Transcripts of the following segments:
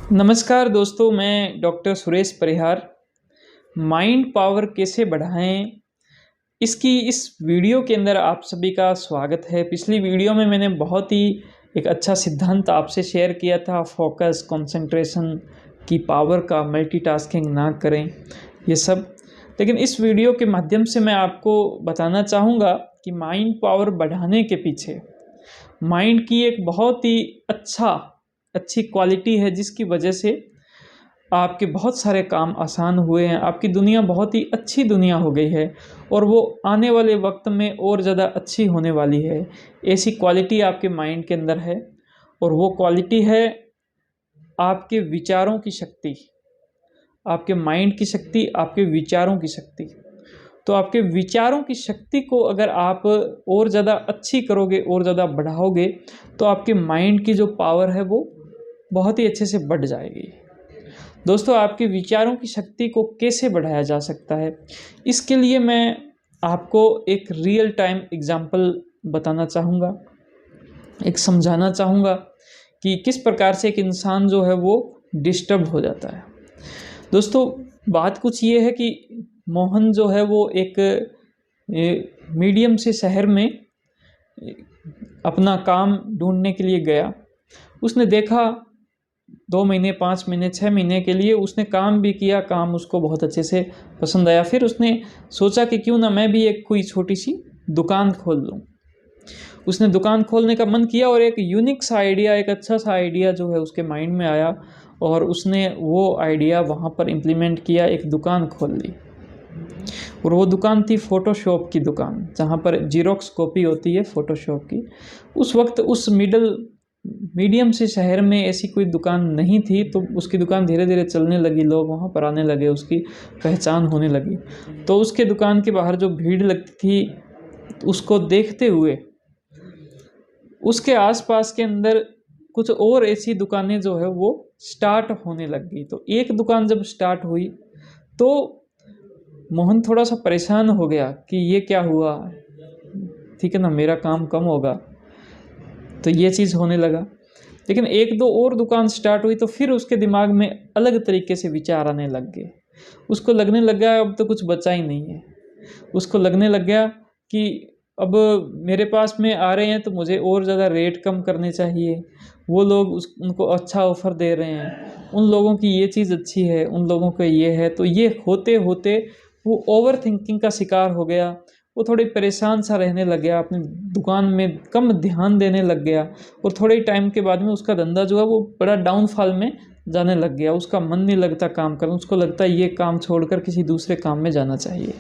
नमस्कार दोस्तों, मैं डॉक्टर सुरेश परिहार। माइंड पावर कैसे बढ़ाएं, इसकी इस वीडियो के अंदर आप सभी का स्वागत है। पिछली वीडियो में मैंने बहुत ही एक अच्छा सिद्धांत आपसे शेयर किया था, फोकस, कंसंट्रेशन की पावर का, मल्टीटास्किंग ना करें, ये सब। लेकिन इस वीडियो के माध्यम से मैं आपको बताना चाहूँगा कि माइंड पावर बढ़ाने के पीछे माइंड की एक बहुत ही अच्छी क्वालिटी है, जिसकी वजह से आपके बहुत सारे काम आसान हुए हैं। आपकी दुनिया बहुत ही अच्छी दुनिया हो गई है और वो आने वाले वक्त में और ज़्यादा अच्छी होने वाली है। ऐसी क्वालिटी आपके माइंड के अंदर है और वो क्वालिटी है आपके विचारों की शक्ति, आपके माइंड की शक्ति, आपके विचारों की शक्ति। तो आपके विचारों की शक्ति को अगर आप और ज़्यादा अच्छी करोगे और ज़्यादा बढ़ाओगे तो आपके माइंड की जो पावर है वो बहुत ही अच्छे से बढ़ जाएगी। दोस्तों, आपके विचारों की शक्ति को कैसे बढ़ाया जा सकता है, इसके लिए मैं आपको एक रियल टाइम एग्जांपल बताना चाहूँगा, एक समझाना चाहूँगा कि किस प्रकार से एक इंसान जो है वो डिस्टर्ब हो जाता है। दोस्तों, बात कुछ ये है कि मोहन जो है वो एक मीडियम से शहर में अपना काम ढूंढने के लिए गया। उसने देखा 2 महीने, 5 महीने, 6 महीने के लिए उसने काम भी किया, काम उसको बहुत अच्छे से पसंद आया। फिर उसने सोचा कि क्यों ना मैं भी एक कोई छोटी सी दुकान खोल लूँ। उसने दुकान खोलने का मन किया और एक यूनिक सा आइडिया, एक अच्छा सा आइडिया जो है उसके माइंड में आया और उसने वो आइडिया वहाँ पर इम्प्लीमेंट किया, एक दुकान खोल ली। और वो दुकान थी फ़ोटोशॉप की दुकान, जहाँ पर जीरोक्स कॉपी होती है फ़ोटोशॉप की। उस वक्त उस मीडियम से शहर में ऐसी कोई दुकान नहीं थी, तो उसकी दुकान धीरे धीरे चलने लगी, लोग वहाँ पर आने लगे, उसकी पहचान होने लगी। तो उसके दुकान के बाहर जो भीड़ लगती थी, उसको देखते हुए उसके आसपास के अंदर कुछ और ऐसी दुकानें जो है वो स्टार्ट होने लग गई। तो एक दुकान जब स्टार्ट हुई तो मोहन थोड़ा सा परेशान हो गया कि ये क्या हुआ, ठीक है ना, मेरा काम कम होगा, तो ये चीज़ होने लगा। लेकिन एक दो और दुकान स्टार्ट हुई तो फिर उसके दिमाग में अलग तरीके से विचार आने लग गए। उसको लगने लग गया अब तो कुछ बचा ही नहीं है। उसको लगने लग गया कि अब मेरे पास में आ रहे हैं तो मुझे और ज़्यादा रेट कम करने चाहिए। वो लोग उनको अच्छा ऑफ़र दे रहे हैं, उन लोगों की ये चीज़ अच्छी है, उन लोगों का ये है। तो ये होते होते वो ओवर थिंकिंग का शिकार हो गया। वो थोड़ी परेशान सा रहने लग गया, अपनी दुकान में कम ध्यान देने लग गया और थोड़े ही टाइम के बाद में उसका धंधा जो है वो बड़ा डाउनफॉल में जाने लग गया। उसका मन नहीं लगता काम करना, उसको लगता है ये काम छोड़कर किसी दूसरे काम में जाना चाहिए।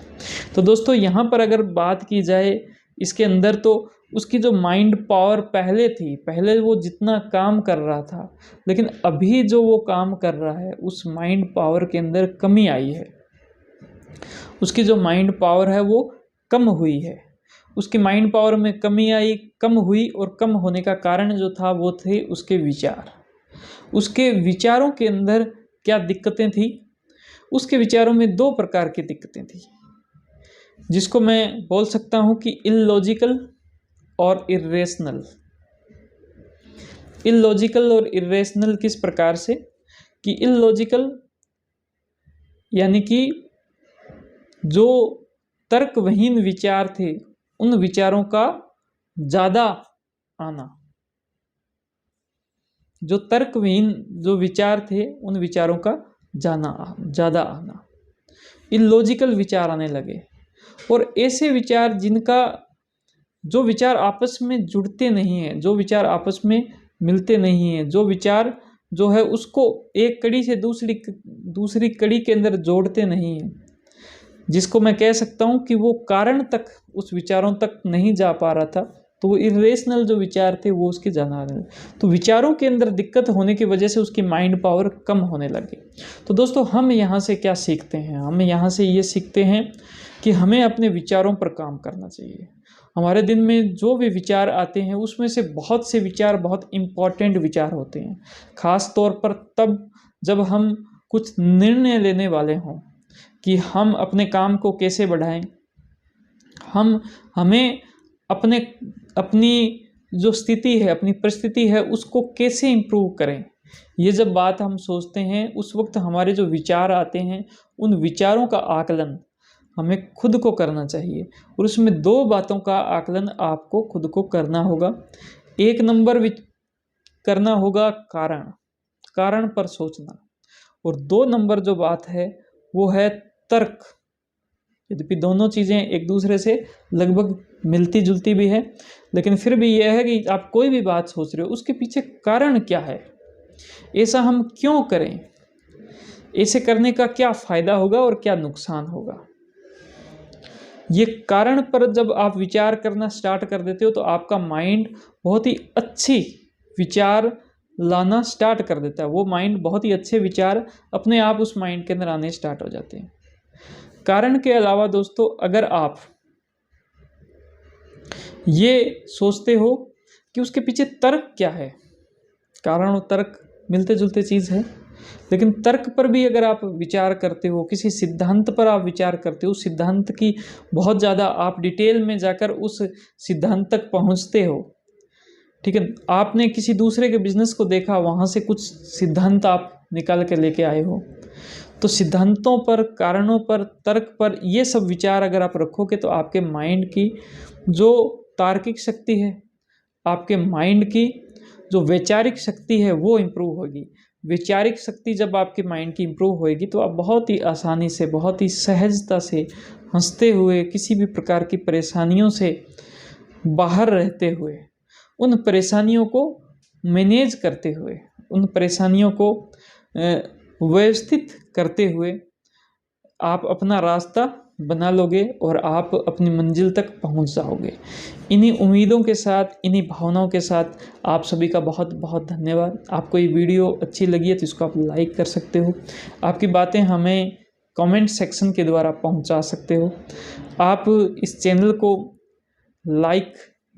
तो दोस्तों, यहाँ पर अगर बात की जाए इसके अंदर, तो उसकी जो माइंड पावर पहले थी, पहले वो जितना काम कर रहा था, लेकिन अभी जो वो काम कर रहा है उस माइंड पावर के अंदर कमी आई है। उसकी जो माइंड पावर है वो कम हुई है। उसकी माइंड पावर में कमी आई, कम हुई, और कम होने का कारण जो था वो थे उसके विचार। उसके विचारों के अंदर क्या दिक्कतें थी? उसके विचारों में 2 प्रकार की दिक्कतें थी, जिसको मैं बोल सकता हूँ कि इलॉजिकल और इर्रेशनल। इलॉजिकल और इर्रेशनल किस प्रकार से कि इलॉजिकल यानी कि जो तर्कहीन विचार थे, उन विचारों का ज़्यादा आना। जो तर्कहीन जो विचार थे, उन विचारों का ज़्यादा आना। इलॉजिकल विचार आने लगे और ऐसे विचार जो विचार आपस में जुड़ते नहीं हैं, जो विचार आपस में मिलते नहीं हैं, जो विचार जो है उसको एक कड़ी से दूसरी कड़ी के अंदर जोड़ते नहीं हैं, जिसको मैं कह सकता हूँ कि वो कारण तक, उस विचारों तक नहीं जा पा रहा था, तो वो इरेशनल जो विचार थे वो उसके जाना आने लगे। तो विचारों के अंदर दिक्कत होने की वजह से उसकी माइंड पावर कम होने लगी। तो दोस्तों, हम यहाँ से क्या सीखते हैं? हम यहाँ से ये सीखते हैं कि हमें अपने विचारों पर काम करना चाहिए। हमारे दिन में जो भी विचार आते हैं उसमें से बहुत से विचार बहुत इम्पॉर्टेंट विचार होते हैं, ख़ास तौर पर तब जब हम कुछ निर्णय लेने वाले हों कि हम अपने काम को कैसे बढ़ाएं, हमें अपनी जो स्थिति है, अपनी परिस्थिति है, उसको कैसे इम्प्रूव करें, ये जब बात हम सोचते हैं उस वक्त हमारे जो विचार आते हैं, उन विचारों का आकलन हमें खुद को करना चाहिए। और उसमें 2 बातों का आकलन आपको खुद को करना होगा। 1 नंबर करना होगा कारण पर सोचना, और 2 नंबर जो बात है वो है तर्क। यद्यपि दोनों चीज़ें एक दूसरे से लगभग मिलती जुलती भी है, लेकिन फिर भी यह है कि आप कोई भी बात सोच रहे हो उसके पीछे कारण क्या है, ऐसा हम क्यों करें, ऐसे करने का क्या फ़ायदा होगा और क्या नुकसान होगा। ये कारण पर जब आप विचार करना स्टार्ट कर देते हो तो आपका माइंड बहुत ही अच्छी विचार लाना स्टार्ट कर देता है। वो माइंड बहुत ही अच्छे विचार अपने आप उस माइंड के अंदर आने स्टार्ट हो जाते हैं। कारण के अलावा दोस्तों, अगर आप ये सोचते हो कि उसके पीछे तर्क क्या है, कारण और तर्क मिलते जुलते चीज़ है, लेकिन तर्क पर भी अगर आप विचार करते हो, किसी सिद्धांत पर आप विचार करते हो, सिद्धांत की बहुत ज़्यादा आप डिटेल में जाकर उस सिद्धांत तक पहुंचते हो, ठीक है, आपने किसी दूसरे के बिजनेस को देखा, वहाँ से कुछ सिद्धांत आप निकाल के लेके आए हो, तो सिद्धांतों पर, कारणों पर, तर्क पर ये सब विचार अगर आप रखोगे तो आपके माइंड की जो तार्किक शक्ति है, आपके माइंड की जो वैचारिक शक्ति है वो इम्प्रूव होगी। वैचारिक शक्ति जब आपके माइंड की इम्प्रूव होएगी तो आप बहुत ही आसानी से, बहुत ही सहजता से, हंसते हुए, किसी भी प्रकार की परेशानियों से बाहर रहते हुए, उन परेशानियों को मैनेज करते हुए, उन परेशानियों को व्यवस्थित करते हुए आप अपना रास्ता बना लोगे और आप अपनी मंजिल तक पहुंच जाओगे। इन्हीं उम्मीदों के साथ, इन्हीं भावनाओं के साथ आप सभी का बहुत बहुत धन्यवाद। आपको ये वीडियो अच्छी लगी है तो इसको आप लाइक कर सकते हो। आपकी बातें हमें कमेंट सेक्शन के द्वारा पहुंचा सकते हो। आप इस चैनल को लाइक,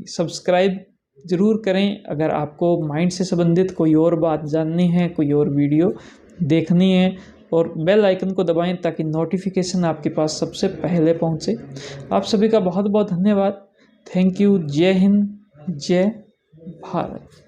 सब्सक्राइब ज़रूर करें। अगर आपको माइंड से संबंधित कोई और बात जाननी है, कोई और वीडियो देखनी है, और बेल आइकन को दबाएं ताकि नोटिफिकेशन आपके पास सबसे पहले पहुंचे। आप सभी का बहुत बहुत धन्यवाद। Thank you. जय हिंद, जय भारत।